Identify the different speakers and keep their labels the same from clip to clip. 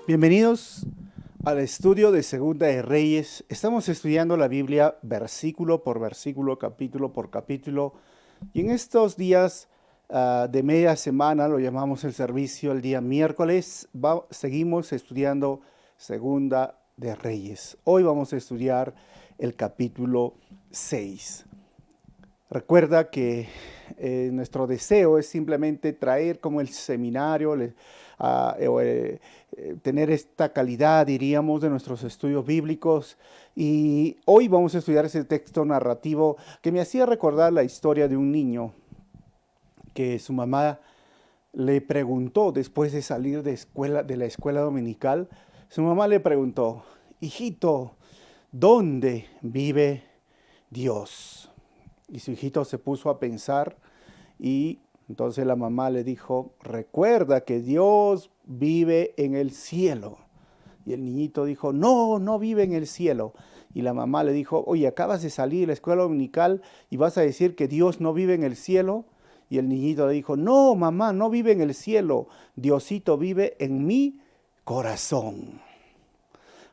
Speaker 1: Bienvenidos al estudio de Segunda de Reyes. Estamos estudiando la Biblia versículo por versículo, capítulo por capítulo. Y en estos días de media semana, lo llamamos el servicio, el día miércoles, seguimos estudiando Segunda de Reyes. Hoy vamos a estudiar el capítulo 6. Recuerda que nuestro deseo es simplemente traer como el seminario, tener esta calidad, diríamos, de nuestros estudios bíblicos. Y hoy vamos a estudiar ese texto narrativo que me hacía recordar la historia de un niño que su mamá le preguntó después de salir de la escuela dominical. Su mamá le preguntó: hijito, ¿dónde vive Dios? Y su hijito se puso a pensar y entonces la mamá le dijo: recuerda que Dios vive en el cielo. Y el niñito dijo: no, no vive en el cielo. Y la mamá le dijo: oye, acabas de salir de la escuela dominical y vas a decir que Dios no vive en el cielo. Y el niñito le dijo: no, mamá, no vive en el cielo. Diosito vive en mi corazón.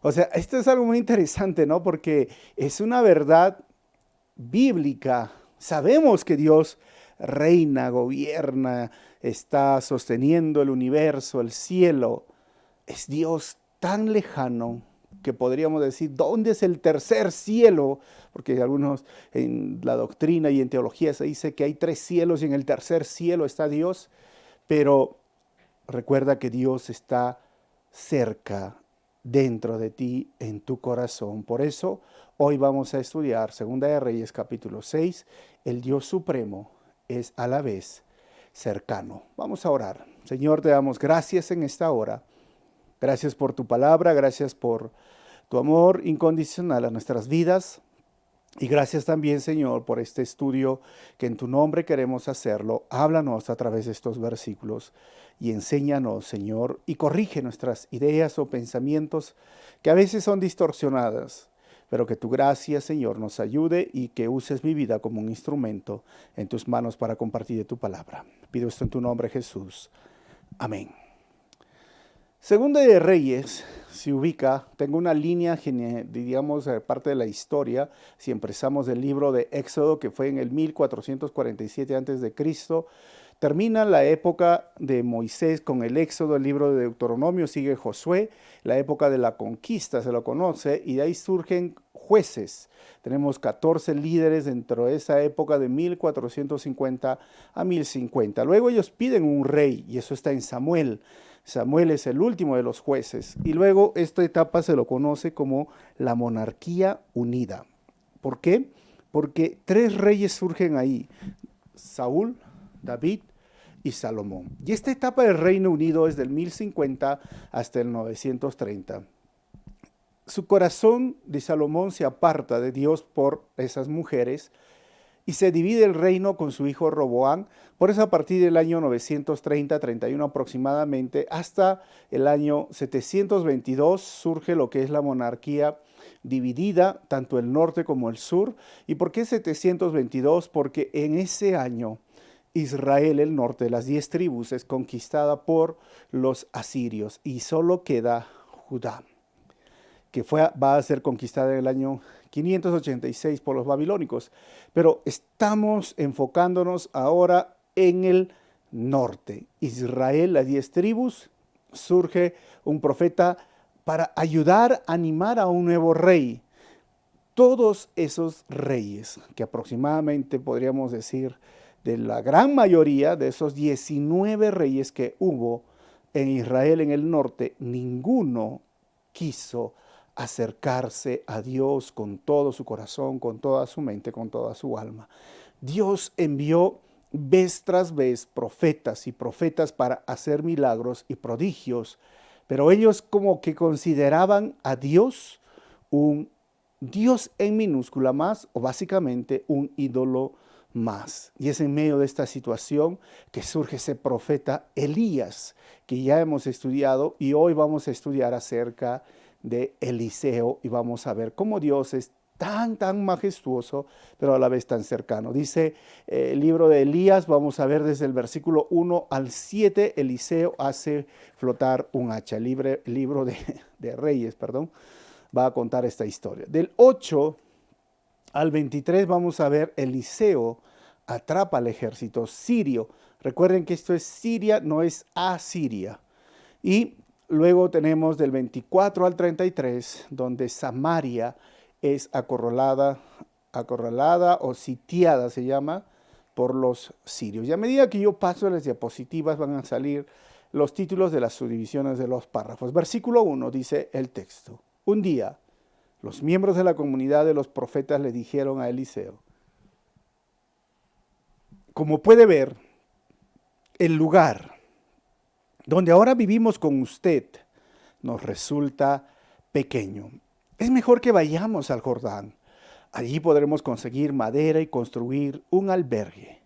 Speaker 1: O sea, esto es algo muy interesante, ¿no? Porque es una verdad bíblica. Sabemos que Dios reina, gobierna, está sosteniendo el universo, el cielo. Es Dios tan lejano que podríamos decir: ¿dónde es el tercer cielo? Porque algunos en la doctrina y en teología se dice que hay tres cielos y en el tercer cielo está Dios. Pero recuerda que Dios está cerca, dentro de ti, en tu corazón. Por eso hoy vamos a estudiar Segunda de Reyes capítulo 6. El Dios supremo es a la vez cercano. Vamos a orar. Señor, te damos gracias en esta hora. Gracias por tu palabra, gracias por tu amor incondicional a nuestras vidas. Y gracias también, Señor, por este estudio que en tu nombre queremos hacerlo. Háblanos a través de estos versículos y enséñanos, Señor, y corrige nuestras ideas o pensamientos que a veces son distorsionadas, pero que tu gracia, Señor, nos ayude y que uses mi vida como un instrumento en tus manos para compartir de tu palabra. Pido esto en tu nombre, Jesús. Amén. Segunda de Reyes se ubica, tengo una línea, digamos, parte de la historia, si empezamos del libro de Éxodo, que fue en el 1447 a.C., termina la época de Moisés con el Éxodo, el libro de Deuteronomio, sigue Josué, la época de la conquista se lo conoce, y de ahí surgen jueces. Tenemos 14 líderes dentro de esa época de 1450 a 1050. Luego ellos piden un rey, y eso está en Samuel. Samuel es el último de los jueces. Y luego esta etapa se lo conoce como la monarquía unida. ¿Por qué? Porque tres reyes surgen ahí: Saúl, David y Salomón. Y esta etapa del Reino Unido es del 1050 hasta el 930. Su corazón de Salomón se aparta de Dios por esas mujeres y se divide el reino con su hijo Roboán. Por eso a partir del año 930-31 aproximadamente hasta el año 722 surge lo que es la monarquía dividida, tanto el norte como el sur. ¿Y por qué 722? Porque en ese año Israel, el norte, las 10 tribus, es conquistada por los asirios y solo queda Judá, que va a ser conquistada en el año 586 por los babilónicos. Pero estamos enfocándonos ahora en el norte. Israel, las 10 tribus, surge un profeta para ayudar a animar a un nuevo rey. Todos esos reyes, que aproximadamente podríamos decir de la gran mayoría de esos 19 reyes que hubo en Israel en el norte, ninguno quiso acercarse a Dios con todo su corazón, con toda su mente, con toda su alma. Dios envió vez tras vez profetas y profetas para hacer milagros y prodigios, pero ellos como que consideraban a Dios un Dios en minúscula más, o básicamente un ídolo más. Y es en medio de esta situación que surge ese profeta Elías, que ya hemos estudiado, y hoy vamos a estudiar acerca de Eliseo y vamos a ver cómo Dios es tan majestuoso, pero a la vez tan cercano. Dice el libro de Elías, vamos a ver desde el versículo 1 al 7, Eliseo hace flotar un hacha. El libro de Reyes, perdón, va a contar esta historia. Del 8 al 23 vamos a ver Eliseo atrapa al ejército sirio. Recuerden que esto es Siria, no es Asiria. Y luego tenemos del 24 al 33, donde Samaria es acorralada o sitiada, se llama, por los sirios. Y a medida que yo paso las diapositivas van a salir los títulos de las subdivisiones de los párrafos. Versículo 1 dice el texto. Un día, los miembros de la comunidad de los profetas le dijeron a Eliseo: como puede ver, el lugar donde ahora vivimos con usted nos resulta pequeño. Es mejor que vayamos al Jordán. Allí podremos conseguir madera y construir un albergue.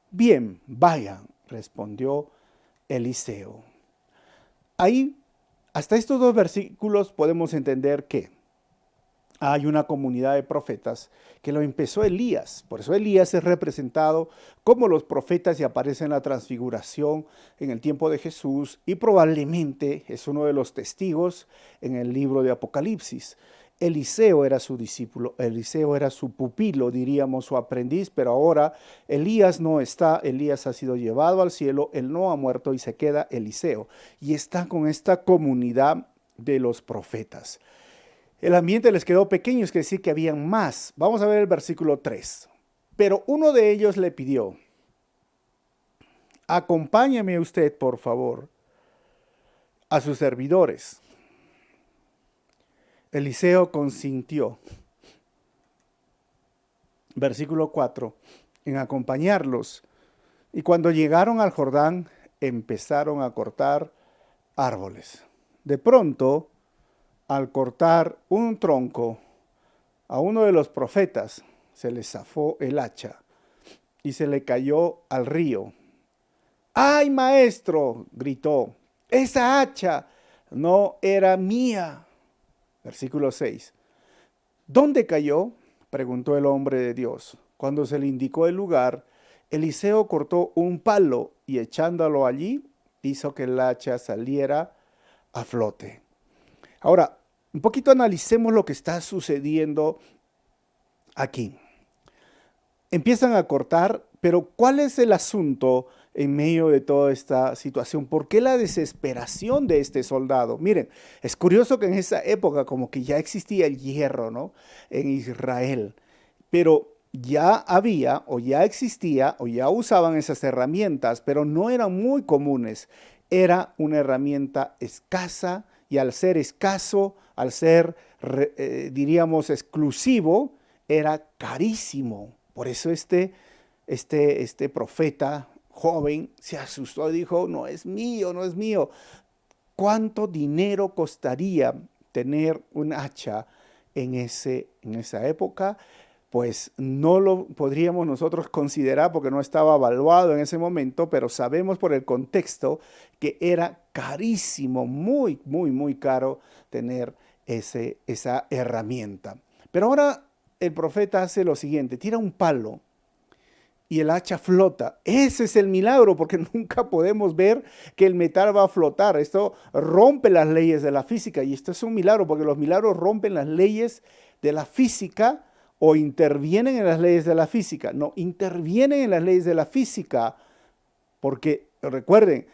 Speaker 1: Bien, vayan, respondió Eliseo. Ahí, hasta estos dos versículos podemos entender que hay una comunidad de profetas que lo empezó Elías. Por eso Elías es representado como los profetas y aparece en la transfiguración en el tiempo de Jesús y probablemente es uno de los testigos en el libro de Apocalipsis. Eliseo era su discípulo, Eliseo era su pupilo, diríamos, su aprendiz, pero ahora Elías no está, Elías ha sido llevado al cielo, él no ha muerto y se queda Eliseo. Y está con esta comunidad de los profetas. El ambiente les quedó pequeño, es decir, que habían más. Vamos a ver el versículo 3. Pero uno de ellos le pidió: acompáñame usted, por favor, a sus servidores. Eliseo consintió. Versículo 4. En acompañarlos. Y cuando llegaron al Jordán, empezaron a cortar árboles. De pronto, al cortar un tronco, a uno de los profetas se le zafó el hacha y se le cayó al río. ¡Ay, maestro!, gritó, esa hacha no era mía. Versículo 6. ¿Dónde cayó?, preguntó el hombre de Dios. Cuando se le indicó el lugar, Eliseo cortó un palo y echándolo allí, hizo que el hacha saliera a flote. Ahora, un poquito analicemos lo que está sucediendo aquí. Empiezan a cortar, pero ¿cuál es el asunto en medio de toda esta situación? ¿Por qué la desesperación de este soldado? Miren, es curioso que en esa época como que ya existía el hierro, ¿no?, en Israel, pero ya había o ya existía o ya usaban esas herramientas, pero no eran muy comunes. Era una herramienta escasa y al ser escaso, al ser, diríamos, exclusivo, era carísimo. Por eso este profeta joven se asustó y dijo: no es mío, no es mío. ¿Cuánto dinero costaría tener un hacha en esa época? Pues no lo podríamos nosotros considerar porque no estaba evaluado en ese momento, pero sabemos por el contexto que era carísimo, muy, muy, muy caro tener esa herramienta. Pero ahora el profeta hace lo siguiente: tira un palo y el hacha flota. Ese es el milagro, porque nunca podemos ver que el metal va a flotar. Esto rompe las leyes de la física y esto es un milagro, porque los milagros rompen las leyes de la física o intervienen en las leyes de la física. No, intervienen en las leyes de la física, porque recuerden,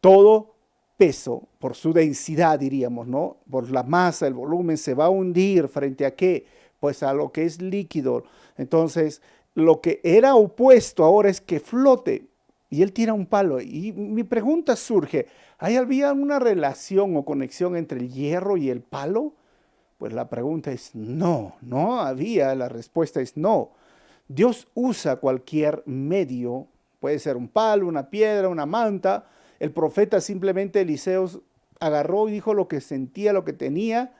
Speaker 1: todo peso, por su densidad, diríamos, ¿no?, por la masa, el volumen, se va a hundir frente a qué, pues a lo que es líquido. Entonces, lo que era opuesto ahora es que flote. Y él tira un palo. Y mi pregunta surge: ¿había una relación o conexión entre el hierro y el palo? Pues la pregunta es no, no había. La respuesta es no. Dios usa cualquier medio, puede ser un palo, una piedra, una manta. El profeta simplemente, Eliseo, agarró y dijo lo que sentía, lo que tenía,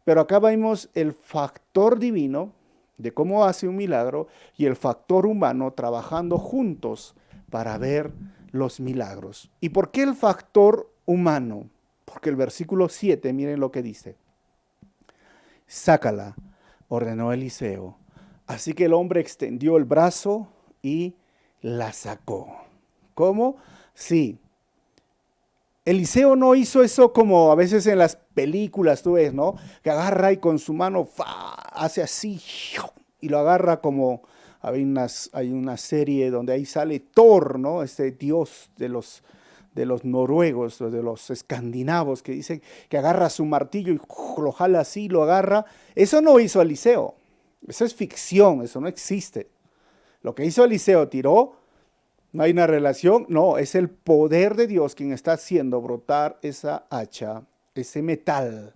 Speaker 1: pero acá vemos el factor divino de cómo hace un milagro y el factor humano trabajando juntos para ver los milagros. ¿Y por qué el factor humano? Porque el versículo 7, miren lo que dice: sácala ordenó Eliseo. Así que el hombre extendió el brazo y la sacó. ¿Cómo? Sí. Eliseo no hizo eso como a veces en las películas tú ves, ¿no? Que agarra y con su mano hace así y lo agarra como hay una serie donde ahí sale Thor, ¿no? Este dios de los noruegos, de los escandinavos, que dicen que agarra su martillo y lo jala así, lo agarra. Eso no hizo Eliseo. Eso es ficción, eso no existe. Lo que hizo Eliseo, tiró. No hay una relación, no, es el poder de Dios quien está haciendo brotar esa hacha, ese metal.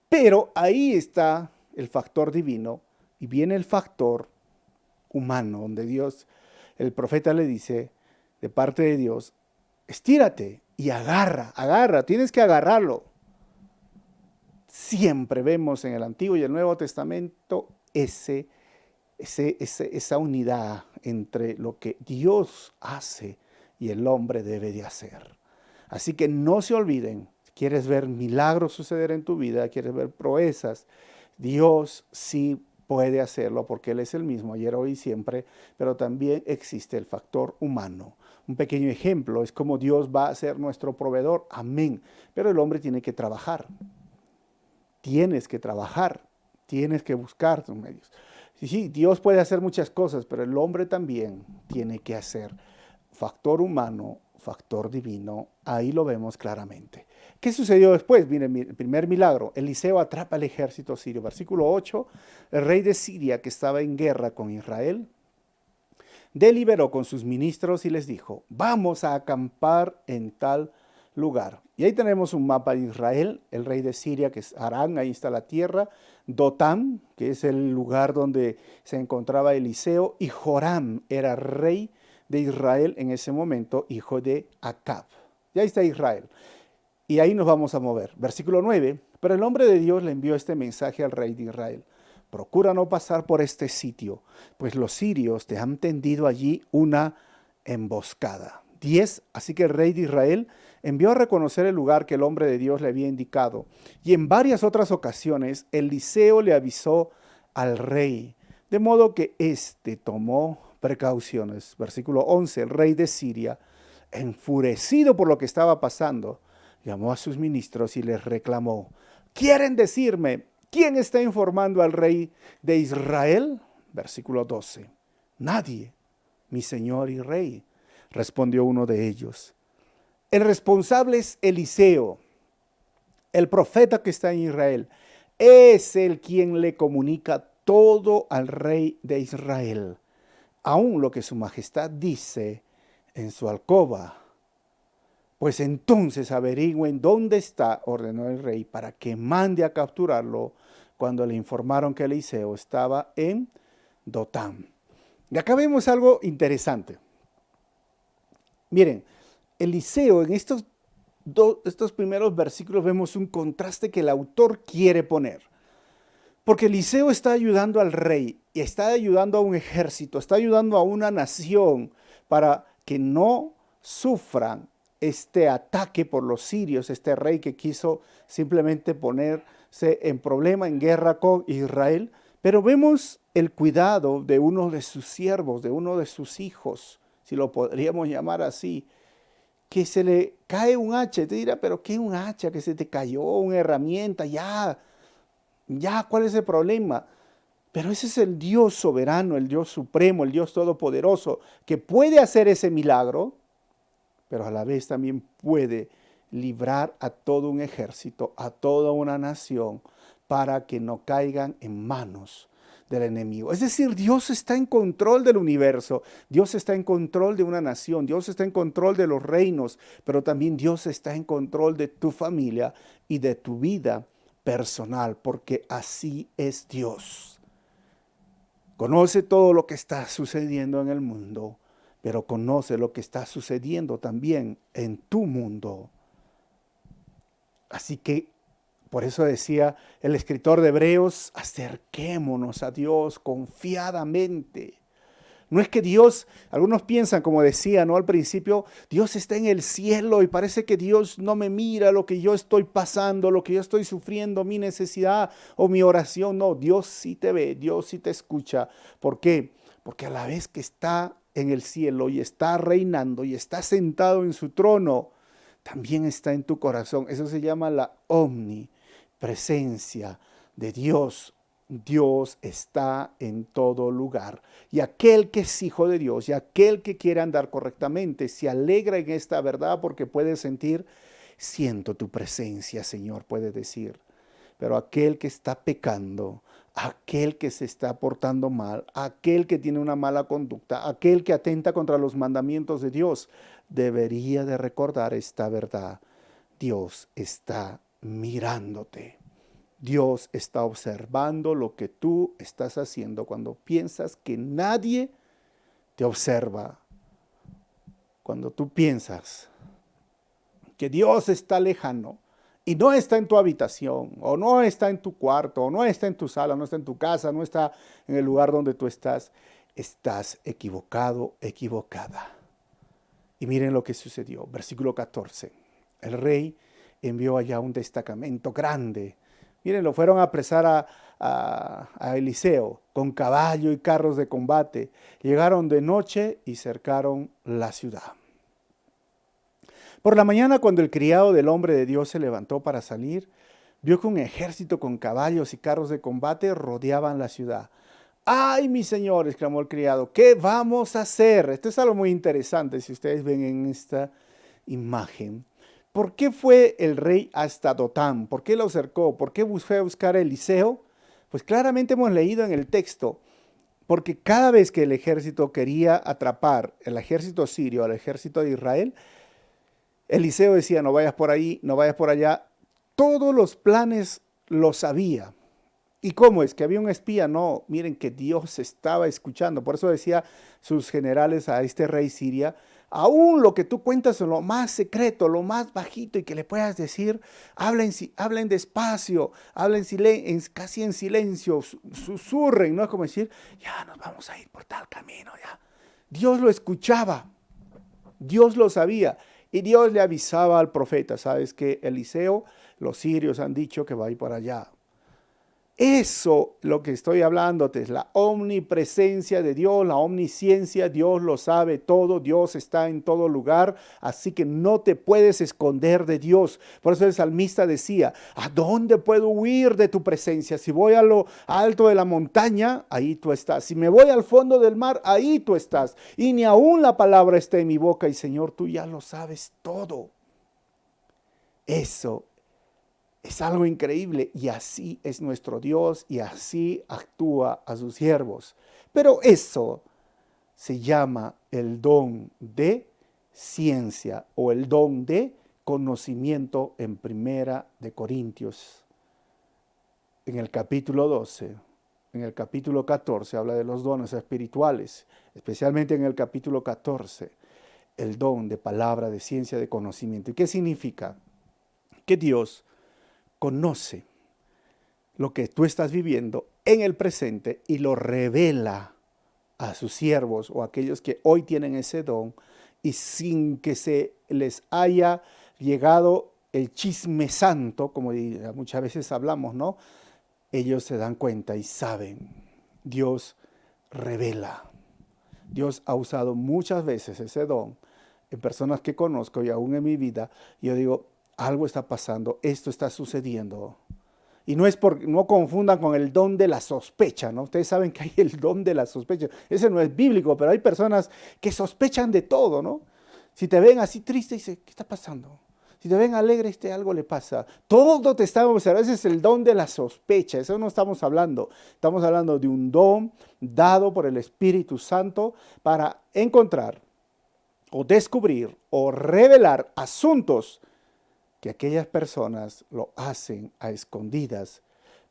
Speaker 1: Pero ahí está el factor divino y viene el factor humano, donde Dios, el profeta le dice, de parte de Dios, estírate y agarra, tienes que agarrarlo. Siempre vemos en el Antiguo y el Nuevo Testamento esa unidad entre lo que Dios hace y el hombre debe de hacer. Así que no se olviden, quieres ver milagros suceder en tu vida, quieres ver proezas, Dios sí puede hacerlo porque Él es el mismo ayer, hoy y siempre, pero también existe el factor humano. Un pequeño ejemplo es como Dios va a ser nuestro proveedor, amén, pero el hombre tiene que trabajar. Tienes que trabajar, tienes que buscar tus medios. Sí, Dios puede hacer muchas cosas, pero el hombre también tiene que hacer. Factor humano, factor divino, ahí lo vemos claramente. ¿Qué sucedió después? Miren, el primer milagro, Eliseo atrapa al ejército sirio. Versículo 8, el rey de Siria que estaba en guerra con Israel, deliberó con sus ministros y les dijo, vamos a acampar en tal lugar. Y ahí tenemos un mapa de Israel, el rey de Siria, que es Harán, ahí está la tierra, Dotán, que es el lugar donde se encontraba Eliseo, y Joram era rey de Israel en ese momento, hijo de Acab. Y ahí está Israel. Y ahí nos vamos a mover. Versículo 9, pero el hombre de Dios le envió este mensaje al rey de Israel. Procura no pasar por este sitio, pues los sirios te han tendido allí una emboscada. 10. Así que el rey de Israel envió a reconocer el lugar que el hombre de Dios le había indicado. Y en varias otras ocasiones Eliseo le avisó al rey, de modo que éste tomó precauciones. Versículo 11. El rey de Siria, enfurecido por lo que estaba pasando, llamó a sus ministros y les reclamó, ¿quieren decirme quién está informando al rey de Israel? Versículo 12. Nadie, mi señor y rey, respondió uno de ellos. El responsable es Eliseo, el profeta que está en Israel. Es el quien le comunica todo al rey de Israel, aun lo que su majestad dice en su alcoba. Pues entonces averigüen dónde está, ordenó el rey, para que mande a capturarlo cuando le informaron que Eliseo estaba en Dotán. Y acá vemos algo interesante. Miren, Eliseo, en estos primeros versículos vemos un contraste que el autor quiere poner. Porque Eliseo está ayudando al rey y está ayudando a un ejército, está ayudando a una nación para que no sufran este ataque por los sirios, este rey que quiso simplemente ponerse en problema, en guerra con Israel. Pero vemos el cuidado de uno de sus siervos, de uno de sus hijos, si lo podríamos llamar así, que se le cae un hacha. Te dirá, pero ¿qué un hacha? Que se te cayó una herramienta, ya, ¿cuál es el problema? Pero ese es el Dios soberano, el Dios supremo, el Dios todopoderoso, que puede hacer ese milagro, pero a la vez también puede librar a todo un ejército, a toda una nación, para que no caigan en manos del enemigo. Es decir, Dios está en control del universo, Dios está en control de una nación, Dios está en control de los reinos, pero también Dios está en control de tu familia y de tu vida personal, porque así es Dios. Conoce todo lo que está sucediendo en el mundo, pero conoce lo que está sucediendo también en tu mundo. Así que por eso decía el escritor de Hebreos, acerquémonos a Dios confiadamente, No es que Dios, algunos piensan, como decía, ¿no? Al principio, Dios está en el cielo y parece que Dios no me mira lo que yo estoy pasando, lo que yo estoy sufriendo, mi necesidad o mi oración. No, Dios sí te ve, Dios sí te escucha. ¿Por qué? Porque a la vez que está en el cielo y está reinando y está sentado en su trono, también está en tu corazón. Eso se llama la omnipresencia de Dios. Dios está en todo lugar. Y aquel que es hijo de Dios y aquel que quiere andar correctamente se alegra en esta verdad porque puede sentir, siento tu presencia, Señor, puede decir. Pero aquel que está pecando, aquel que se está portando mal, aquel que tiene una mala conducta, aquel que atenta contra los mandamientos de Dios, debería de recordar esta verdad. Dios está mirándote. Dios está observando lo que tú estás haciendo cuando piensas que nadie te observa. Cuando tú piensas que Dios está lejano y no está en tu habitación, o no está en tu cuarto, o no está en tu sala, no está en tu casa, no está en el lugar donde tú estás equivocado, equivocada. Y miren lo que sucedió. Versículo 14. El rey envió allá un destacamento grande. Miren, lo fueron a apresar a Eliseo con caballo y carros de combate. Llegaron de noche y cercaron la ciudad. Por la mañana, cuando el criado del hombre de Dios se levantó para salir, vio que un ejército con caballos y carros de combate rodeaban la ciudad. ¡Ay, mi señor!, exclamó el criado, ¿qué vamos a hacer? Esto es algo muy interesante si ustedes ven en esta imagen. ¿Por qué fue el rey hasta Dotán? ¿Por qué lo cercó? ¿Por qué fue a buscar a Eliseo? Pues claramente hemos leído en el texto, porque cada vez que el ejército quería atrapar el ejército sirio al ejército de Israel, Eliseo decía, no vayas por ahí, no vayas por allá. Todos los planes los sabía. ¿Y cómo es? ¿Que había un espía? No, miren que Dios estaba escuchando. Por eso decía sus generales a este rey Siria, aún lo que tú cuentas en lo más secreto, lo más bajito y que le puedas decir, hablen despacio, casi en silencio, susurren, ¿no? Es como decir, ya nos vamos a ir por tal camino, ya. Dios lo escuchaba, Dios lo sabía. Y Dios le avisaba al profeta, ¿sabes qué? Eliseo, los sirios han dicho que va a ir para allá. Eso, lo que estoy hablándote, es la omnipresencia de Dios, la omnisciencia. Dios lo sabe todo, Dios está en todo lugar, así que no te puedes esconder de Dios. Por eso el salmista decía, ¿a dónde puedo huir de tu presencia? Si voy a lo alto de la montaña, ahí tú estás. Si me voy al fondo del mar, ahí tú estás. Y ni aún la palabra está en mi boca. Y Señor, tú ya lo sabes todo. Eso es algo increíble y así es nuestro Dios y así actúa a sus siervos. Pero eso se llama el don de ciencia o el don de conocimiento en Primera de Corintios. En el capítulo 12, en el capítulo 14 habla de los dones espirituales, especialmente en el capítulo 14, el don de palabra, de ciencia, de conocimiento. ¿Y qué significa? Que Dios conoce lo que tú estás viviendo en el presente y lo revela a sus siervos o a aquellos que hoy tienen ese don y sin que se les haya llegado el chisme santo, como muchas veces hablamos, ¿no? Ellos se dan cuenta y saben. Dios revela. Dios ha usado muchas veces ese don en personas que conozco y aún en mi vida. Yo digo, algo está pasando, esto está sucediendo. Y no confundan con el don de la sospecha, ¿no? Ustedes saben que hay el don de la sospecha. Ese no es bíblico, pero hay personas que sospechan de todo, ¿no? Si te ven así triste, dice, ¿qué está pasando? Si te ven alegre, algo le pasa. Todo te está observando. Ese es el don de la sospecha. Eso no estamos hablando. Estamos hablando de un don dado por el Espíritu Santo para encontrar o descubrir o revelar asuntos que aquellas personas lo hacen a escondidas,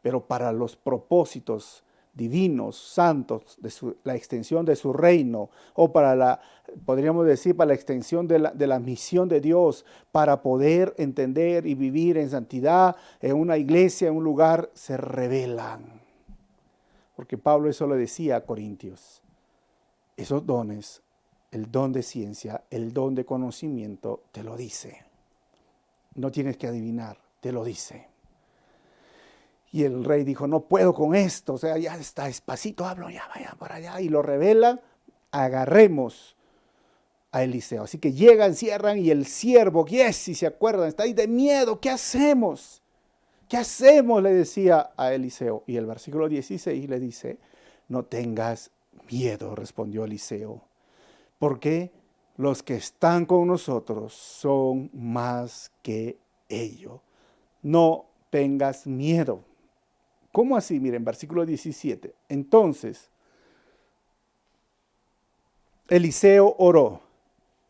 Speaker 1: pero para los propósitos divinos, santos, de la extensión de su reino, o podríamos decir, para la extensión de la misión de Dios, para poder entender y vivir en santidad en una iglesia, en un lugar, se revelan. Porque Pablo eso le decía a Corintios. Esos dones, el don de ciencia, el don de conocimiento, te lo dice. No tienes que adivinar, te lo dice. Y el rey dijo, no puedo con esto, o sea, ya está, despacito hablo, ya vaya por allá, y lo revela, agarremos a Eliseo. Así que llegan, cierran, y el siervo, si se acuerdan, está ahí de miedo, ¿qué hacemos? ¿Qué hacemos? Le decía a Eliseo. Y el versículo 16 le dice, no tengas miedo, respondió Eliseo, porque los que están con nosotros son más que ellos. No tengas miedo. ¿Cómo así? Miren, versículo 17. Entonces, Eliseo oró,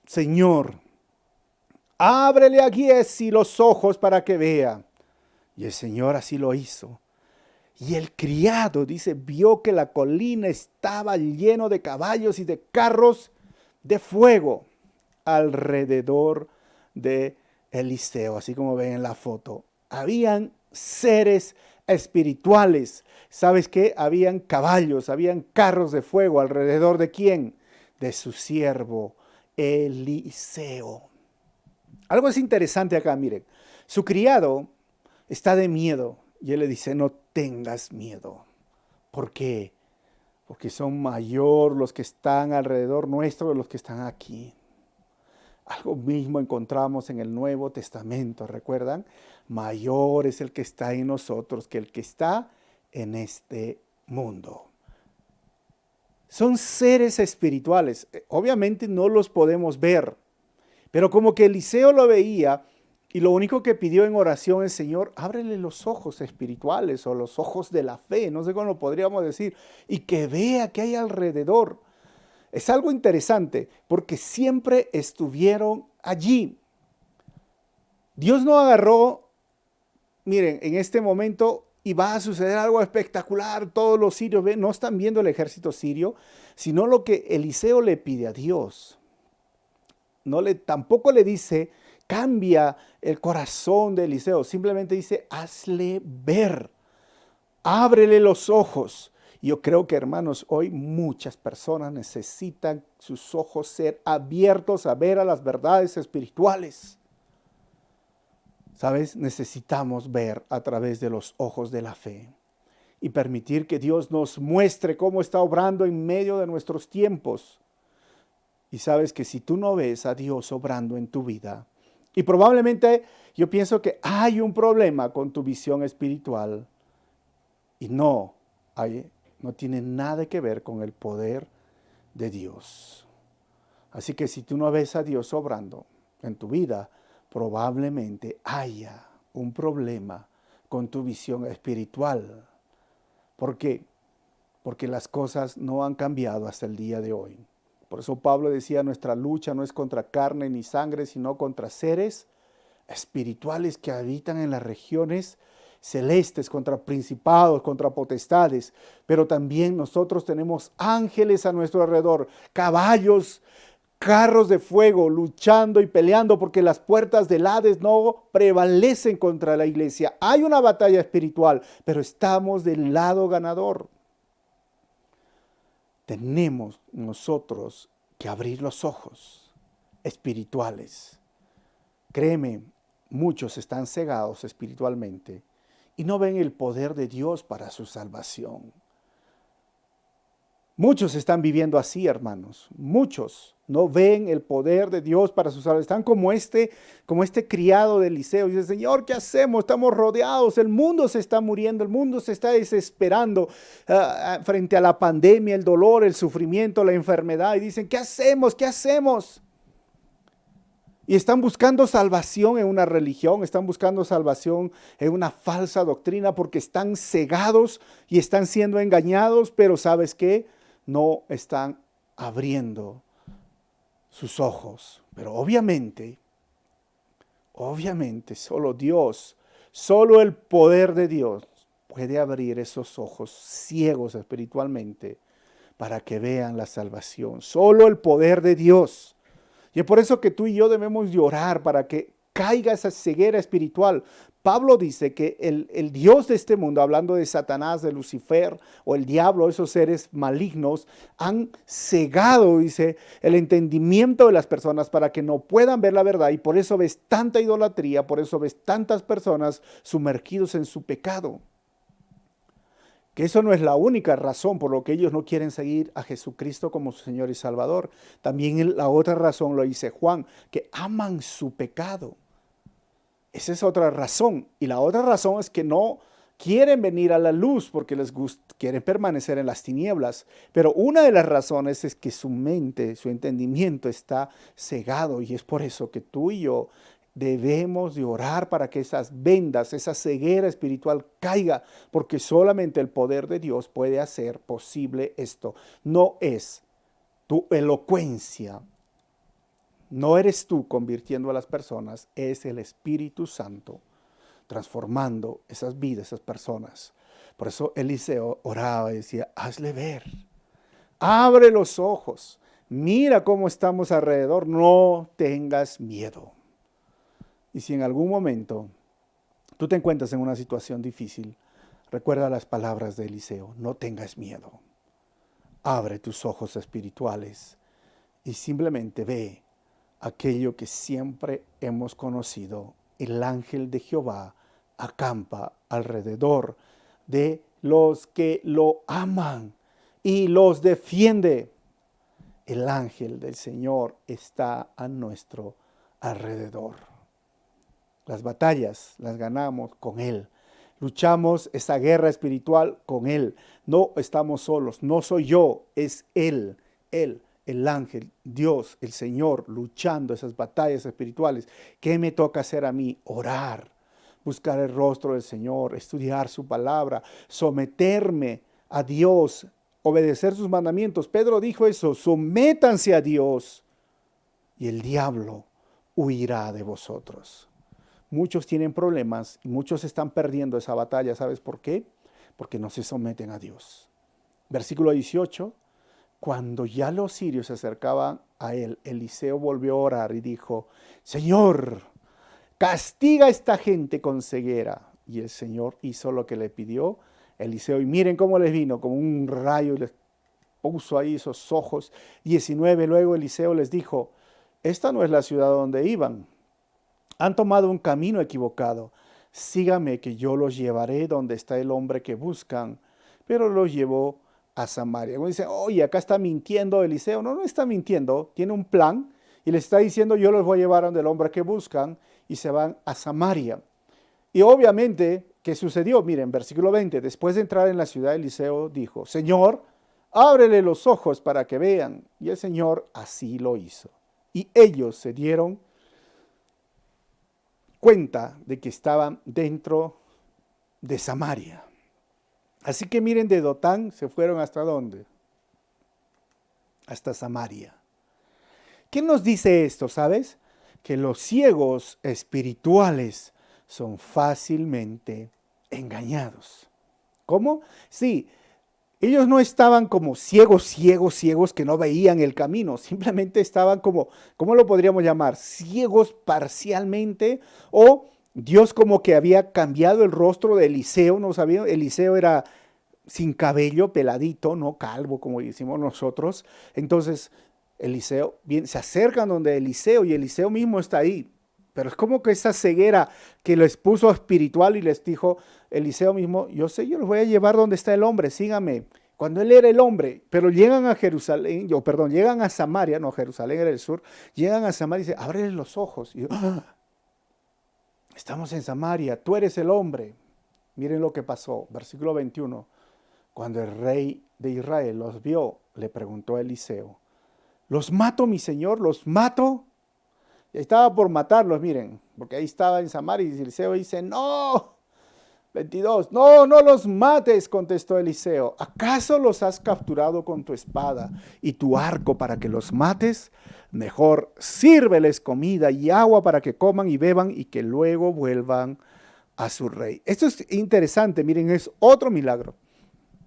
Speaker 1: Señor, ábrele a Giezi los ojos para que vea. Y el Señor así lo hizo. Y el criado, dice, vio que la colina estaba lleno de caballos y de carros de fuego alrededor de Eliseo, así como ven en la foto. Habían seres espirituales. ¿Sabes qué? Habían caballos, habían carros de fuego alrededor de ¿quién? De su siervo Eliseo. Algo es interesante acá, miren. Su criado está de miedo y él le dice, no tengas miedo. ¿Por qué? Porque son mayor los que están alrededor nuestro de los que están aquí. Algo mismo encontramos en el Nuevo Testamento, ¿recuerdan? Mayor es el que está en nosotros que el que está en este mundo. Son seres espirituales. Obviamente no los podemos ver, pero como que Eliseo lo veía y lo único que pidió en oración es, Señor, ábrele los ojos espirituales o los ojos de la fe, no sé cómo lo podríamos decir, y que vea qué hay alrededor. Es algo interesante porque siempre estuvieron allí. Dios no agarró, miren, en este momento y va a suceder algo espectacular, todos los sirios no están viendo el ejército sirio, sino lo que Eliseo le pide a Dios. Tampoco le dice, cambia el corazón de Eliseo, simplemente dice, hazle ver, ábrele los ojos. Yo creo que, hermanos, hoy muchas personas necesitan sus ojos ser abiertos a ver a las verdades espirituales. ¿Sabes? Necesitamos ver a través de los ojos de la fe y permitir que Dios nos muestre cómo está obrando en medio de nuestros tiempos. Y sabes que si tú no ves a Dios obrando en tu vida, y probablemente yo pienso que hay un problema con tu visión espiritual, y no tiene nada que ver con el poder de Dios. Así que si tú no ves a Dios obrando en tu vida, probablemente haya un problema con tu visión espiritual. ¿Por qué? Porque las cosas no han cambiado hasta el día de hoy. Por eso Pablo decía, nuestra lucha no es contra carne ni sangre, sino contra seres espirituales que habitan en las regiones celestes, contra principados, contra potestades. Pero también nosotros tenemos ángeles a nuestro alrededor, caballos, carros de fuego, luchando y peleando porque las puertas del Hades no prevalecen contra la iglesia. Hay una batalla espiritual, pero estamos del lado ganador. Tenemos nosotros que abrir los ojos espirituales. Créeme, muchos están cegados espiritualmente y no ven el poder de Dios para su salvación. Muchos están viviendo así, hermanos. Muchos no ven el poder de Dios para su salvación. Están como este criado de Eliseo. Dice, Señor, ¿qué hacemos? Estamos rodeados. El mundo se está muriendo. El mundo se está desesperando frente a la pandemia, el dolor, el sufrimiento, la enfermedad. Y dicen, ¿qué hacemos? ¿Qué hacemos? Y están buscando salvación en una religión, están buscando salvación en una falsa doctrina porque están cegados y están siendo engañados, pero ¿sabes qué? No están abriendo sus ojos. Pero obviamente, solo Dios, solo el poder de Dios puede abrir esos ojos ciegos espiritualmente para que vean la salvación. Solo el poder de Dios. Y es por eso que tú y yo debemos de orar para que caiga esa ceguera espiritual, Pablo dice que el Dios de este mundo, hablando de Satanás, de Lucifer o el diablo, esos seres malignos, han cegado, dice, el entendimiento de las personas para que no puedan ver la verdad, y por eso ves tanta idolatría, por eso ves tantas personas sumergidos en su pecado. Que eso no es la única razón por lo que ellos no quieren seguir a Jesucristo como su Señor y Salvador. También la otra razón lo dice Juan, que aman su pecado. Esa es otra razón. Y la otra razón es que no quieren venir a la luz porque quieren permanecer en las tinieblas. Pero una de las razones es que su mente, su entendimiento está cegado, y es por eso que tú y yo debemos de orar para que esas vendas, esa ceguera espiritual caiga, porque solamente el poder de Dios puede hacer posible esto. No es tu elocuencia, no eres tú convirtiendo a las personas, es el Espíritu Santo transformando esas vidas, esas personas. Por eso Eliseo oraba y decía, hazle ver, abre los ojos, mira cómo estamos alrededor, no tengas miedo. Y si en algún momento tú te encuentras en una situación difícil, recuerda las palabras de Eliseo, no tengas miedo. Abre tus ojos espirituales y simplemente ve aquello que siempre hemos conocido. El ángel de Jehová acampa alrededor de los que lo aman y los defiende. El ángel del Señor está a nuestro alrededor. Las batallas las ganamos con Él. Luchamos esa guerra espiritual con Él. No estamos solos, no soy yo, es Él, el ángel, Dios, el Señor, luchando esas batallas espirituales. ¿Qué me toca hacer a mí? Orar, buscar el rostro del Señor, estudiar su palabra, someterme a Dios, obedecer sus mandamientos. Pedro dijo eso, sométanse a Dios y el diablo huirá de vosotros. Muchos tienen problemas y muchos están perdiendo esa batalla. ¿Sabes por qué? Porque no se someten a Dios. Versículo 18. Cuando ya los sirios se acercaban a él, Eliseo volvió a orar y dijo, Señor, castiga a esta gente con ceguera. Y el Señor hizo lo que le pidió Eliseo. Y miren cómo les vino, como un rayo, y les puso ahí esos ojos. 19. Luego Eliseo les dijo, esta no es la ciudad donde iban. Han tomado un camino equivocado. Sígame que yo los llevaré donde está el hombre que buscan. Pero los llevó a Samaria. Uno dice, oye, acá está mintiendo Eliseo. No, no está mintiendo. Tiene un plan y le está diciendo, yo los voy a llevar donde el hombre que buscan, y se van a Samaria. Y obviamente, ¿qué sucedió? Miren, versículo 20. Después de entrar en la ciudad, Eliseo dijo, Señor, ábrele los ojos para que vean. Y el Señor así lo hizo. Y ellos se dieron cuenta de que estaban dentro de Samaria. Así que miren, de Dotán se fueron ¿hasta dónde? Hasta Samaria. ¿Qué nos dice esto, sabes? Que los ciegos espirituales son fácilmente engañados. ¿Cómo? Sí, ellos no estaban como ciegos que no veían el camino, simplemente estaban como, ¿cómo lo podríamos llamar? Ciegos parcialmente, o Dios como que había cambiado el rostro de Eliseo, ¿no sabían? Eliseo era sin cabello, peladito, no calvo como decimos nosotros. Entonces Eliseo, bien, se acercan donde Eliseo y Eliseo mismo está ahí. Pero es como que esa ceguera que les puso espiritual y les dijo Eliseo mismo, yo sé, yo los voy a llevar donde está el hombre, síganme. Cuando él era el hombre, pero llegan a Jerusalén, llegan a Samaria, no, Jerusalén era el sur, llegan a Samaria y dice, ábrele los ojos. Y yo, estamos en Samaria, tú eres el hombre. Miren lo que pasó, versículo 21. Cuando el rey de Israel los vio, le preguntó a Eliseo, ¿los mato, mi señor? ¿Los mato? Y estaba por matarlos, miren, porque ahí estaba en Samaria, y Eliseo dice, no, 22, no los mates, contestó Eliseo. ¿Acaso los has capturado con tu espada y tu arco para que los mates? Mejor sírveles comida y agua para que coman y beban y que luego vuelvan a su rey. Esto es interesante, miren, es otro milagro.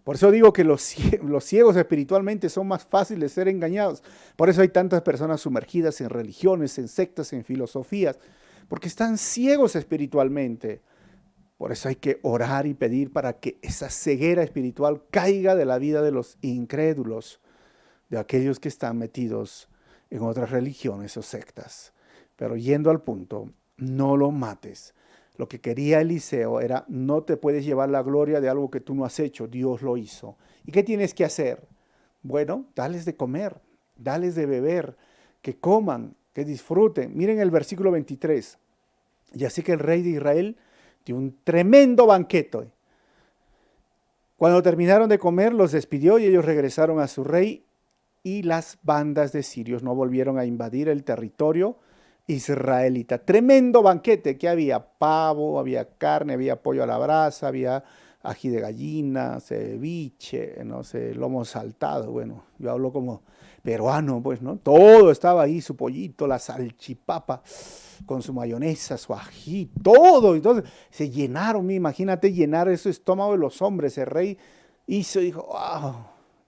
Speaker 1: Por eso digo que los ciegos espiritualmente son más fáciles de ser engañados. Por eso hay tantas personas sumergidas en religiones, en sectas, en filosofías, porque están ciegos espiritualmente. Por eso hay que orar y pedir para que esa ceguera espiritual caiga de la vida de los incrédulos, de aquellos que están metidos en otras religiones o sectas. Pero yendo al punto, no lo mates. Lo que quería Eliseo era, no te puedes llevar la gloria de algo que tú no has hecho, Dios lo hizo. ¿Y qué tienes que hacer? Bueno, dales de comer, dales de beber, que coman, que disfruten. Miren el versículo 23. Y así que el rey de Israel dio un tremendo banquete. Cuando terminaron de comer, los despidió y ellos regresaron a su rey, y las bandas de sirios no volvieron a invadir el territorio israelita. Tremendo banquete que había: pavo, había carne, había pollo a la brasa, había ají de gallina, ceviche, no sé, lomo saltado. Bueno, yo hablo como peruano, pues, ¿no? Todo estaba ahí, su pollito, la salchipapa con su mayonesa, su ají, todo. Entonces se llenaron, imagínate llenar ese estómago de los hombres. El rey hizo, dijo, wow,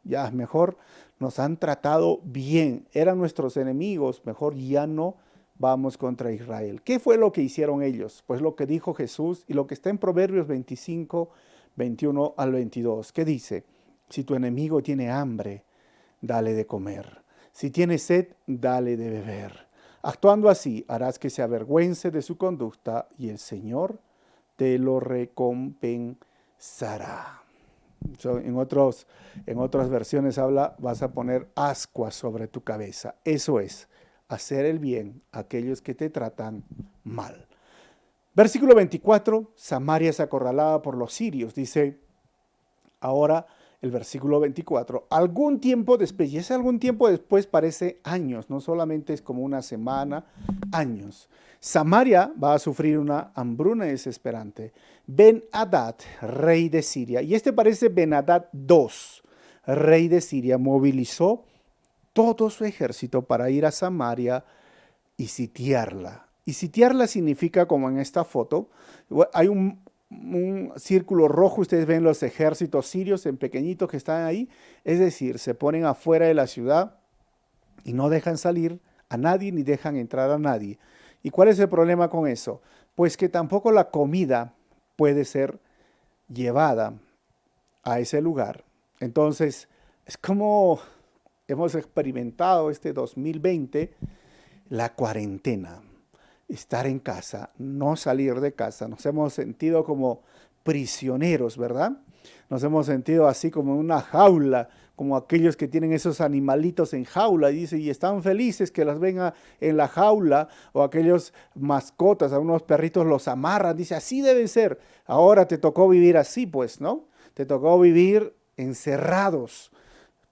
Speaker 1: ya mejor nos han tratado bien, eran nuestros enemigos, mejor ya no vamos contra Israel. ¿Qué fue lo que hicieron ellos? Pues lo que dijo Jesús y lo que está en Proverbios 25, 21 al 22. ¿Qué dice? Si tu enemigo tiene hambre, dale de comer. Si tiene sed, dale de beber. Actuando así, harás que se avergüence de su conducta y el Señor te lo recompensará. En otras versiones habla, vas a poner ascuas sobre tu cabeza. Eso es, hacer el bien a aquellos que te tratan mal. Versículo 24, Samaria es acorralada por los sirios. Dice ahora el versículo 24, algún tiempo después, y ese algún tiempo después parece años, no solamente es como una semana, años. Samaria va a sufrir una hambruna desesperante. Ben-Hadad, rey de Siria, y este parece Ben-Hadad II, rey de Siria, movilizó todo su ejército para ir a Samaria y sitiarla. Y sitiarla significa, como en esta foto, hay un círculo rojo, ustedes ven los ejércitos sirios en pequeñitos que están ahí, es decir, se ponen afuera de la ciudad y no dejan salir a nadie ni dejan entrar a nadie. ¿Y cuál es el problema con eso? Pues que tampoco la comida puede ser llevada a ese lugar. Entonces, es como hemos experimentado este 2020, la cuarentena. Estar en casa, no salir de casa. Nos hemos sentido como prisioneros, ¿verdad? Nos hemos sentido así como en una jaula, como aquellos que tienen esos animalitos en jaula, y dice, y están felices que las ven en la jaula, o aquellos mascotas, a unos perritos los amarran, dice, así debe ser. Ahora te tocó vivir así, pues, ¿no? Te tocó vivir encerrados.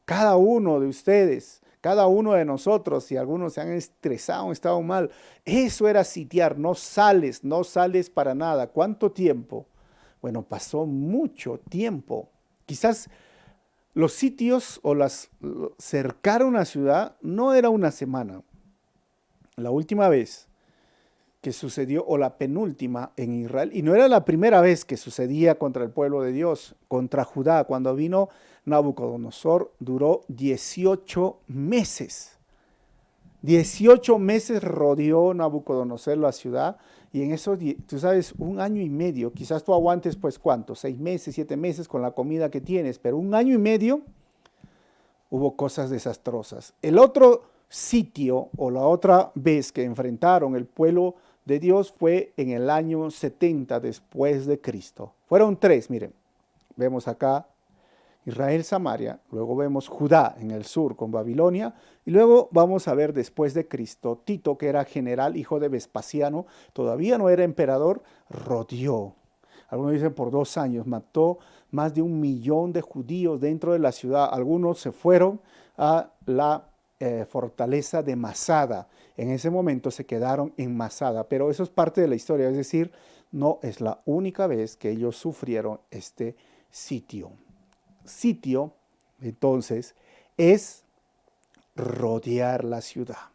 Speaker 1: Cada uno de ustedes, cada uno de nosotros, si algunos se han estresado, han estado mal, eso era sitiar, no sales para nada. ¿Cuánto tiempo? Bueno, pasó mucho tiempo. Quizás los sitios o cercar una ciudad no era una semana. La última vez que sucedió, o la penúltima en Israel, y no era la primera vez que sucedía contra el pueblo de Dios, contra Judá, cuando vino Nabucodonosor, duró 18 meses. 18 meses rodeó Nabucodonosor la ciudad, y en esos, tú sabes, un año y medio, quizás tú aguantes pues ¿cuánto? 6 meses, 7 meses con la comida que tienes, pero un año y medio hubo cosas desastrosas. El otro sitio o la otra vez que enfrentaron el pueblo de Dios fue en el año 70 después de Cristo. Fueron 3, miren, vemos acá Israel, Samaria, luego vemos Judá en el sur con Babilonia, y luego vamos a ver después de Cristo, Tito, que era general, hijo de Vespasiano, todavía no era emperador, rodeó. Algunos dicen por 2 años, mató más de 1 millón de judíos dentro de la ciudad. Algunos se fueron a la fortaleza de Masada. En ese momento se quedaron en Masada, pero eso es parte de la historia, es decir, no es la única vez que ellos sufrieron este sitio. Sitio, entonces, es rodear la ciudad.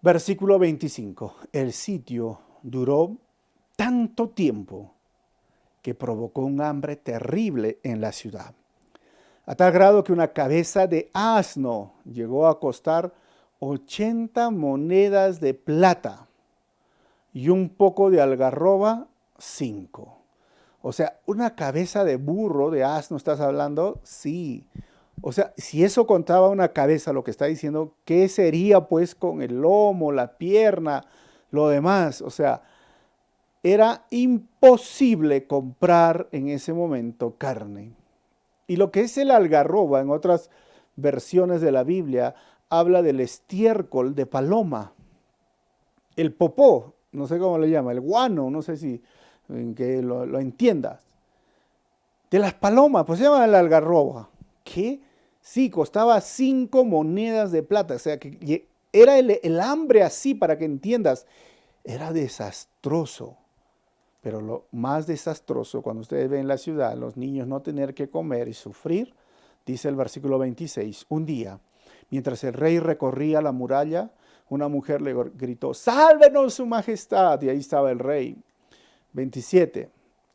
Speaker 1: Versículo 25. El sitio duró tanto tiempo que provocó un hambre terrible en la ciudad, a tal grado que una cabeza de asno llegó a costar 80 monedas de plata y un poco de algarroba 5. O sea, una cabeza de burro, de asno, ¿estás hablando? Sí. O sea, si eso contaba una cabeza, lo que está diciendo, ¿qué sería pues con el lomo, la pierna, lo demás? O sea, era imposible comprar en ese momento carne. Y lo que es el algarroba, en otras versiones de la Biblia, habla del estiércol de paloma. El popó, no sé cómo le llama, el guano, no sé si en que lo entiendas. De las palomas, pues se llama el algarroba. ¿Qué? Sí, costaba 5 monedas de plata. O sea, que era el hambre así, para que entiendas. Era desastroso. Pero lo más desastroso, cuando ustedes ven la ciudad, los niños no tener que comer y sufrir, dice el versículo 26, un día, mientras el rey recorría la muralla, una mujer le gritó, sálvenos su majestad, y ahí estaba el rey. 27,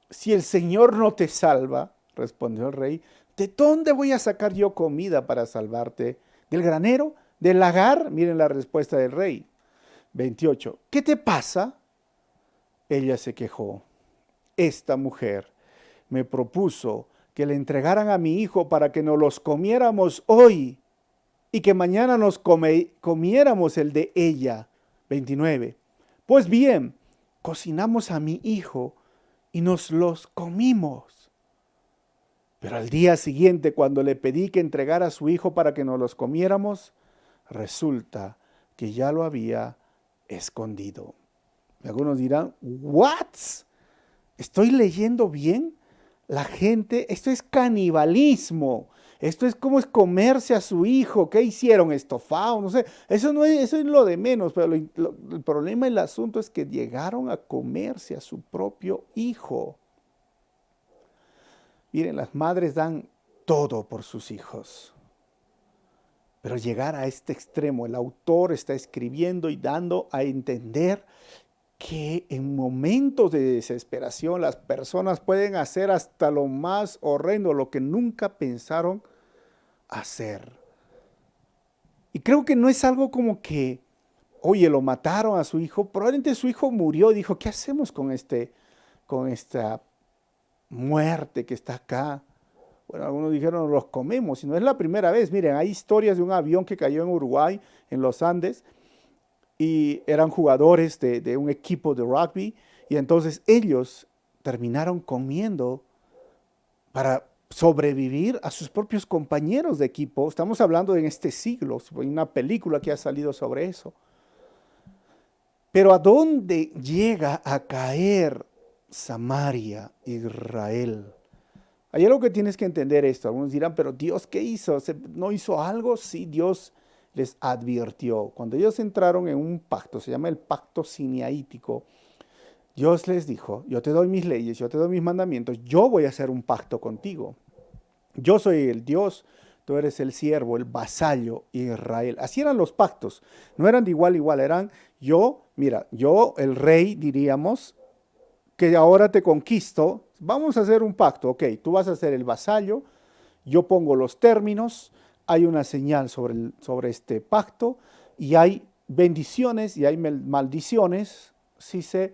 Speaker 1: si el Señor no te salva, respondió el rey, ¿de dónde voy a sacar yo comida para salvarte? ¿Del granero? ¿Del lagar? Miren la respuesta del rey. 28, ¿qué te pasa? Ella se quejó. Esta mujer me propuso que le entregaran a mi hijo para que nos los comiéramos hoy y que mañana nos comiéramos el de ella. 29. Pues bien, cocinamos a mi hijo y nos los comimos. Pero al día siguiente, cuando le pedí que entregara a su hijo para que nos los comiéramos, resulta que ya lo había escondido. Y algunos dirán, ¿what? ¿Estoy leyendo bien? La gente, esto es canibalismo. Esto es como es comerse a su hijo. ¿Qué hicieron? Estofado, no sé. Eso es lo de menos, pero el problema, el asunto es que llegaron a comerse a su propio hijo. Miren, las madres dan todo por sus hijos. Pero llegar a este extremo, el autor está escribiendo y dando a entender que en momentos de desesperación las personas pueden hacer hasta lo más horrendo, lo que nunca pensaron hacer. Y creo que no es algo como que, oye, lo mataron a su hijo, probablemente su hijo murió y dijo, ¿qué hacemos con esta muerte que está acá? Bueno, algunos dijeron, los comemos, y no es la primera vez. Miren, hay historias de un avión que cayó en Uruguay, en los Andes, y eran jugadores de un equipo de rugby, y entonces ellos terminaron comiendo para sobrevivir a sus propios compañeros de equipo. Estamos hablando en este siglo, hay una película que ha salido sobre eso. Pero ¿a dónde llega a caer Samaria, Israel? Hay algo que tienes que entender esto. Algunos dirán, pero Dios, ¿qué hizo? ¿No hizo algo? Sí, Dios les advirtió. Cuando ellos entraron en un pacto, se llama el pacto sinaítico, Dios les dijo, yo te doy mis leyes, yo te doy mis mandamientos, yo voy a hacer un pacto contigo. Yo soy el Dios, tú eres el siervo, el vasallo, Israel. Así eran los pactos. No eran de igual a igual, eran yo, el rey, diríamos, que ahora te conquisto, vamos a hacer un pacto. Ok, tú vas a ser el vasallo, yo pongo los términos, hay una señal sobre este pacto y hay bendiciones y hay maldiciones si se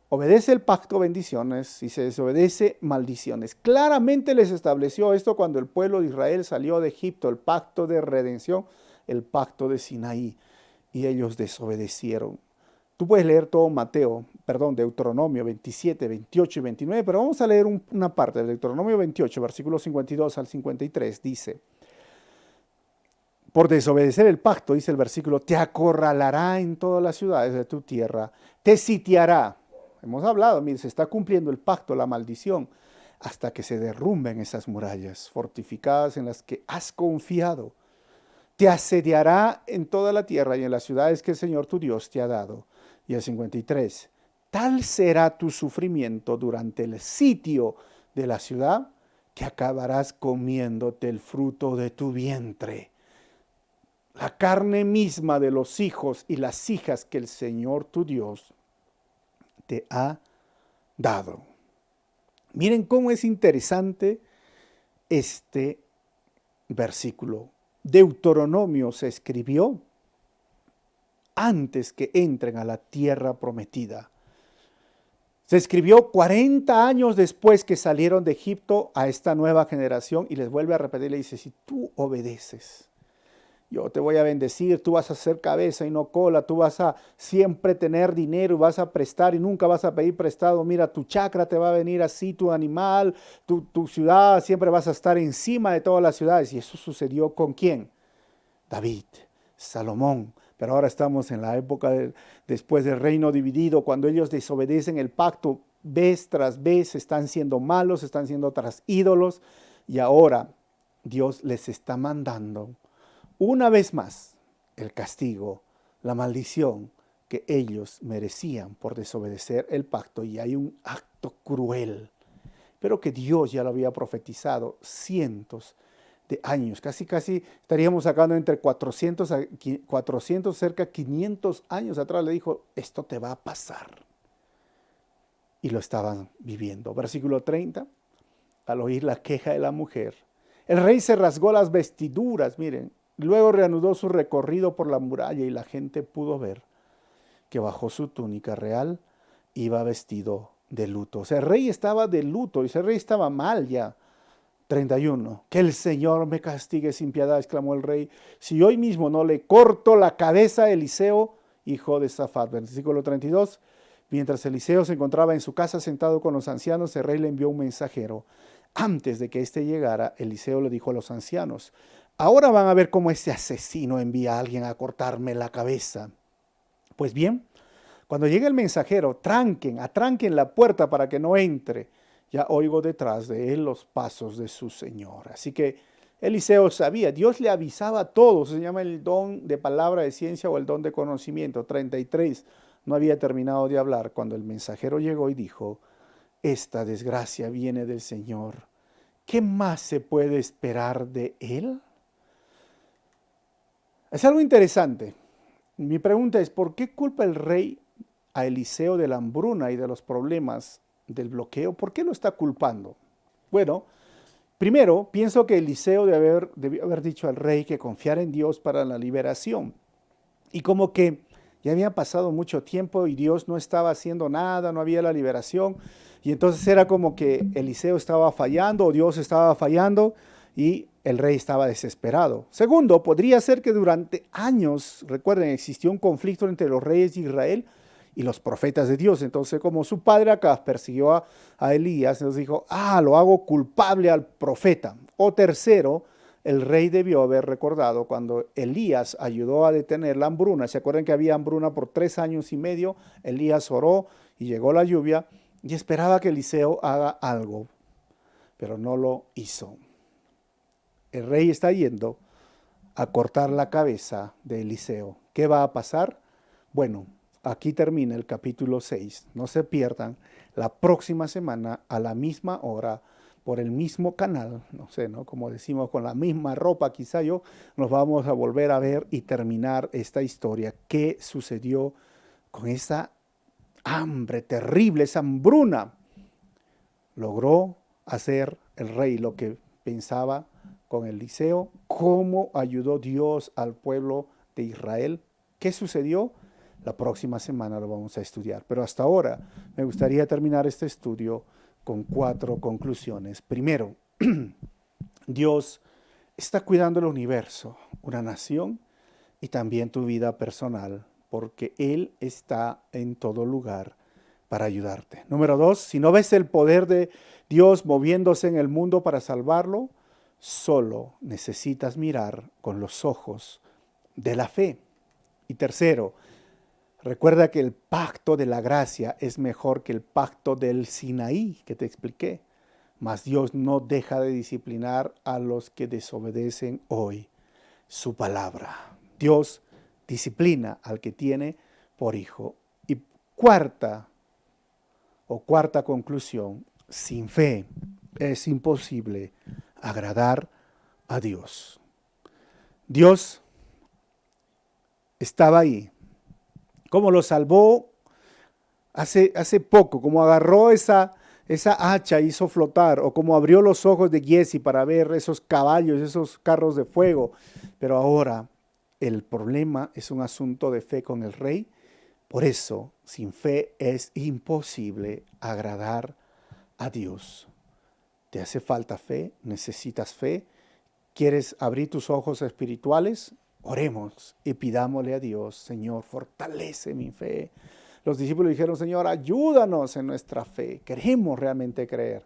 Speaker 1: obedece el pacto, bendiciones, si se desobedece, maldiciones. Claramente les estableció esto cuando el pueblo de Israel salió de Egipto, el pacto de redención, el pacto de Sinaí, y ellos desobedecieron. Tú puedes leer todo Deuteronomio 27, 28 y 29, pero vamos a leer una parte de Deuteronomio 28, versículos 52 al 53, dice, por desobedecer el pacto, dice el versículo, te acorralará en todas las ciudades de tu tierra, te sitiará. Hemos hablado, mire, se está cumpliendo el pacto, la maldición, hasta que se derrumben esas murallas fortificadas en las que has confiado. Te asediará en toda la tierra y en las ciudades que el Señor tu Dios te ha dado. Y el 53, tal será tu sufrimiento durante el sitio de la ciudad que acabarás comiéndote el fruto de tu vientre, la carne misma de los hijos y las hijas que el Señor tu Dios te ha dado. Miren cómo es interesante este versículo. Deuteronomio se escribió antes que entren a la tierra prometida. Se escribió 40 años después que salieron de Egipto a esta nueva generación y les vuelve a repetir, le dice, si tú obedeces, yo te voy a bendecir, tú vas a ser cabeza y no cola, tú vas a siempre tener dinero y vas a prestar y nunca vas a pedir prestado. Mira, tu chacra te va a venir así, tu animal, tu ciudad, siempre vas a estar encima de todas las ciudades. Y eso sucedió ¿con quién? David, Salomón. Pero ahora estamos en la época después del reino dividido, cuando ellos desobedecen el pacto, vez tras vez están siendo malos, están siendo tras ídolos. Y ahora Dios les está mandando una vez más el castigo, la maldición que ellos merecían por desobedecer el pacto. Y hay un acto cruel, pero que Dios ya lo había profetizado cientos de años. Casi estaríamos sacando entre 400, 400, cerca de 500 años atrás. Le dijo, esto te va a pasar. Y lo estaban viviendo. Versículo 30, al oír la queja de la mujer, el rey se rasgó las vestiduras, miren. Luego reanudó su recorrido por la muralla y la gente pudo ver que bajo su túnica real iba vestido de luto. O sea, el rey estaba de luto y ese rey estaba mal ya. 31. Que el Señor me castigue sin piedad, exclamó el rey, si hoy mismo no le corto la cabeza a Eliseo, hijo de Safat. Versículo 32. Mientras Eliseo se encontraba en su casa sentado con los ancianos, el rey le envió un mensajero. Antes de que éste llegara, Eliseo le dijo a los ancianos, ahora van a ver cómo este asesino envía a alguien a cortarme la cabeza. Pues bien, cuando llegue el mensajero, atranquen la puerta para que no entre. Ya oigo detrás de él los pasos de su señor. Así que Eliseo sabía, Dios le avisaba a todos, se llama el don de palabra de ciencia o el don de conocimiento. 33, no había terminado de hablar cuando el mensajero llegó y dijo, esta desgracia viene del Señor. ¿Qué más se puede esperar de él? Es algo interesante. Mi pregunta es, ¿por qué culpa el rey a Eliseo de la hambruna y de los problemas del bloqueo? ¿Por qué lo está culpando? Bueno, primero, pienso que Eliseo debió haber dicho al rey que confiara en Dios para la liberación. Y como que ya había pasado mucho tiempo y Dios no estaba haciendo nada, no había la liberación. Y entonces era como que Eliseo estaba fallando o Dios estaba fallando y el rey estaba desesperado. Segundo, podría ser que durante años, recuerden, existió un conflicto entre los reyes de Israel y los profetas de Dios. Entonces, como su padre Acab persiguió a Elías, entonces dijo, lo hago culpable al profeta. O tercero, el rey debió haber recordado cuando Elías ayudó a detener la hambruna. ¿Se acuerdan que había hambruna por 3 años y medio? Elías oró y llegó la lluvia y esperaba que Eliseo haga algo, pero no lo hizo. El rey está yendo a cortar la cabeza de Eliseo. ¿Qué va a pasar? Bueno, aquí termina el capítulo 6. No se pierdan la próxima semana a la misma hora por el mismo canal, no sé, ¿no? Como decimos, con la misma ropa, quizá nos vamos a volver a ver y terminar esta historia. ¿Qué sucedió con esa hambre terrible, esa hambruna? Logró hacer el rey lo que pensaba con Eliseo. ¿Cómo ayudó Dios al pueblo de Israel? ¿Qué sucedió? La próxima semana lo vamos a estudiar. Pero hasta ahora me gustaría terminar este estudio con 4 conclusiones. Primero, Dios está cuidando el universo, una nación y también tu vida personal, porque Él está en todo lugar para ayudarte. Número 2, si no ves el poder de Dios moviéndose en el mundo para salvarlo, solo necesitas mirar con los ojos de la fe. Y tercero, recuerda que el pacto de la gracia es mejor que el pacto del Sinaí que te expliqué. Mas Dios no deja de disciplinar a los que desobedecen hoy su palabra. Dios disciplina al que tiene por hijo. Y cuarta conclusión, sin fe es imposible agradar a Dios. Dios estaba ahí. Como lo salvó hace poco, como agarró esa hacha, hizo flotar, o como abrió los ojos de Giezi para ver esos caballos, esos carros de fuego. Pero ahora el problema es un asunto de fe con el rey Por eso, sin fe es imposible agradar a Dios. ¿Te hace falta fe? ¿Necesitas fe? ¿Quieres abrir tus ojos espirituales? Oremos y pidámosle a Dios: Señor, fortalece mi fe. Los discípulos dijeron: Señor, ayúdanos en nuestra fe. Queremos realmente creer.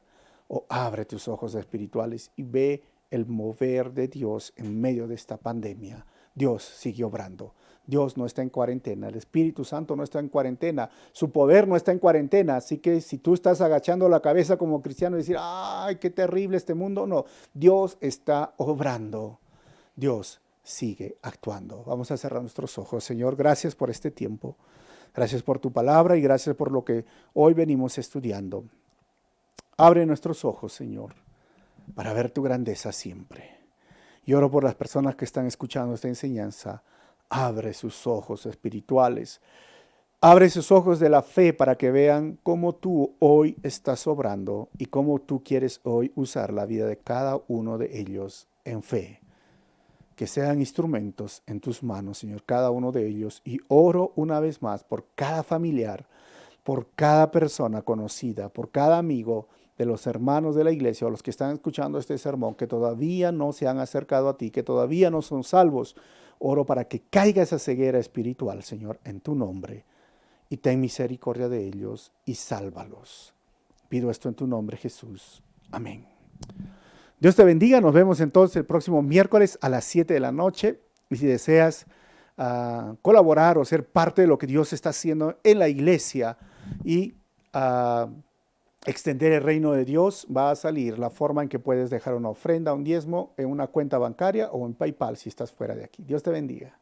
Speaker 1: O abre tus ojos espirituales y ve el mover de Dios en medio de esta pandemia. Dios sigue obrando. Dios no está en cuarentena, el Espíritu Santo no está en cuarentena, su poder no está en cuarentena. Así que si tú estás agachando la cabeza como cristiano y decir: ¡ay, qué terrible este mundo! No, Dios está obrando. Dios sigue actuando. Vamos a cerrar nuestros ojos. Señor, gracias por este tiempo. Gracias por tu palabra y gracias por lo que hoy venimos estudiando. Abre nuestros ojos, Señor, para ver tu grandeza siempre. Y oro por las personas que están escuchando esta enseñanza. Abre sus ojos espirituales. Abre sus ojos de la fe para que vean cómo tú hoy estás obrando y cómo tú quieres hoy usar la vida de cada uno de ellos en fe. Que sean instrumentos en tus manos, Señor, cada uno de ellos. Y oro una vez más por cada familiar, por cada persona conocida, por cada amigo de los hermanos de la iglesia o los que están escuchando este sermón, que todavía no se han acercado a ti, que todavía no son salvos. Oro para que caiga esa ceguera espiritual, Señor, en tu nombre. Y ten misericordia de ellos y sálvalos. Pido esto en tu nombre, Jesús. Amén. Dios te bendiga. Nos vemos entonces el próximo miércoles a las 7 de la noche. Y si deseas colaborar o ser parte de lo que Dios está haciendo en la iglesia y extender el reino de Dios, va a salir la forma en que puedes dejar una ofrenda, un diezmo en una cuenta bancaria o en PayPal si estás fuera de aquí. Dios te bendiga.